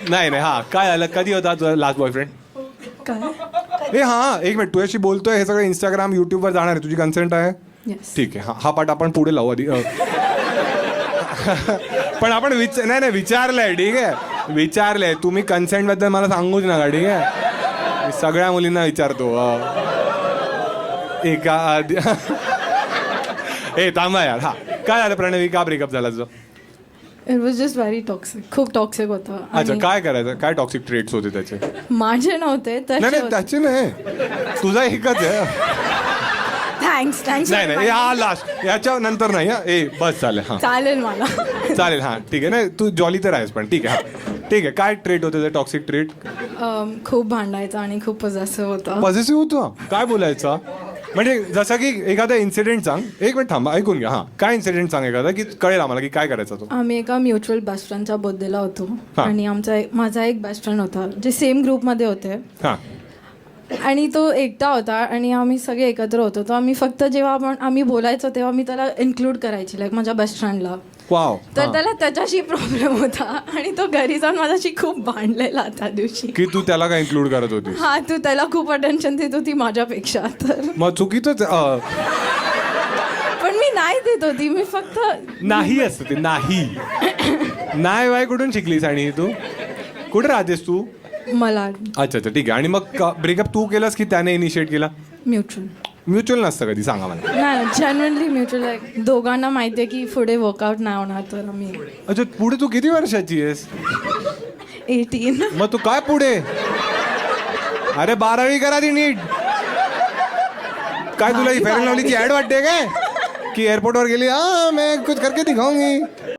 नाही नाही हा काय झालं कधी होता तुझा लास्ट बॉयफ्रेंड काय ए हा एक मिनिट तुझ्याशी बोलतोय हे सगळं इंस्टाग्राम युट्यूबवर जाणार आहे तुझी कन्सेंट आहे येस ठीक आहे हा पाठ आपण पुढे लावू आधी पण आपण नाही विचारलंय ठीक आहे विचारलंय तुम्ही कन्सेंट बद्दल मला सांगूच नका ठीक आहे मी सगळ्या मुलींना विचारतो एका आधी ए थांबा यार हा काय झालं प्रणवी का ब्रेकअप झाला तुझं it was just very toxic खूप टॉक्सिक होतं अच्छा आणि काय करायचं काय टॉक्सिक ट्रेट्स होते त्याचे माझे नव्हते नाही तसे नाही त्याचे नाही तुझा एकच आहे थँक्स नाही नाही हा लास्ट याच्या नंतर नाही हा ए बस चालेल हा चालेल मला चालेल हां ठीक आहे नाही तू जॉली तर आहेस पण ठीक आहे हां ठीक आहे काय ट्रेट होते ते टॉक्सिक ट्रेट खूप भांडायचं आणि खूप पॉझेसिव्ह होतं पॉझिटिव्ह होतं काय बोलायचं म्हणजे जसं की एखादा इन्सिडेंट सांग एक मिनिट थांबा ऐकून घ्या हां काय इन्सिडेंट सांग एखादा की कळेल आम्हाला की काय करायचं तो आम्ही एका म्युच्युअल बेस्ट फ्रेंडच्या बर्थडेला होतो हा. आणि माझा एक बेस्ट फ्रेंड होता जे सेम ग्रुपमध्ये होते हां आणि तो एकटा होता आणि आम्ही सगळे एकत्र होतो तर आम्ही फक्त जेव्हा आम्ही बोलायचो तेव्हा मी त्याला इन्क्लूड करायची लाईक माझ्या बेस्ट फ्रेंडला वाव तर त्याला त्याच्याशी प्रॉब्लेम होता आणि तो घरी जाऊन माझ्याशी खूप भांडलेला त्या दिवशी की तू त्याला काय इन्क्लूड करत होती हा तू त्याला खूप अटेन्शन देत होती माझ्यापेक्षा तर मग चुकीतच पण मी नाही देत होती मी फक्त नाही असतं ते नाही नाही बाय कुठून शिकलीस आणि तू कुठे राहतेस तू मला अच्छा अच्छा ठीक आहे आणि मग ब्रेकअप तू केलास की त्याने इनिशिएट केला म्युच्युअल म्युच्युअल नसतं कधी सांगा मला नाही जेन्युअनली म्युच्युअल दोघांना माहिती आहे की पुढे वर्कआउट नाही होणार तर आम्ही अच्छा पुढे तू किती वर्षाची आहेस 18 मग तू काय पुढे अरे 12वी करा ती नीट काय तुला ही फेअर अँड लवलीची ऍड वाटते काय की एअरपोर्टवर गेली हा मैं कुछ करके दिखाऊंगी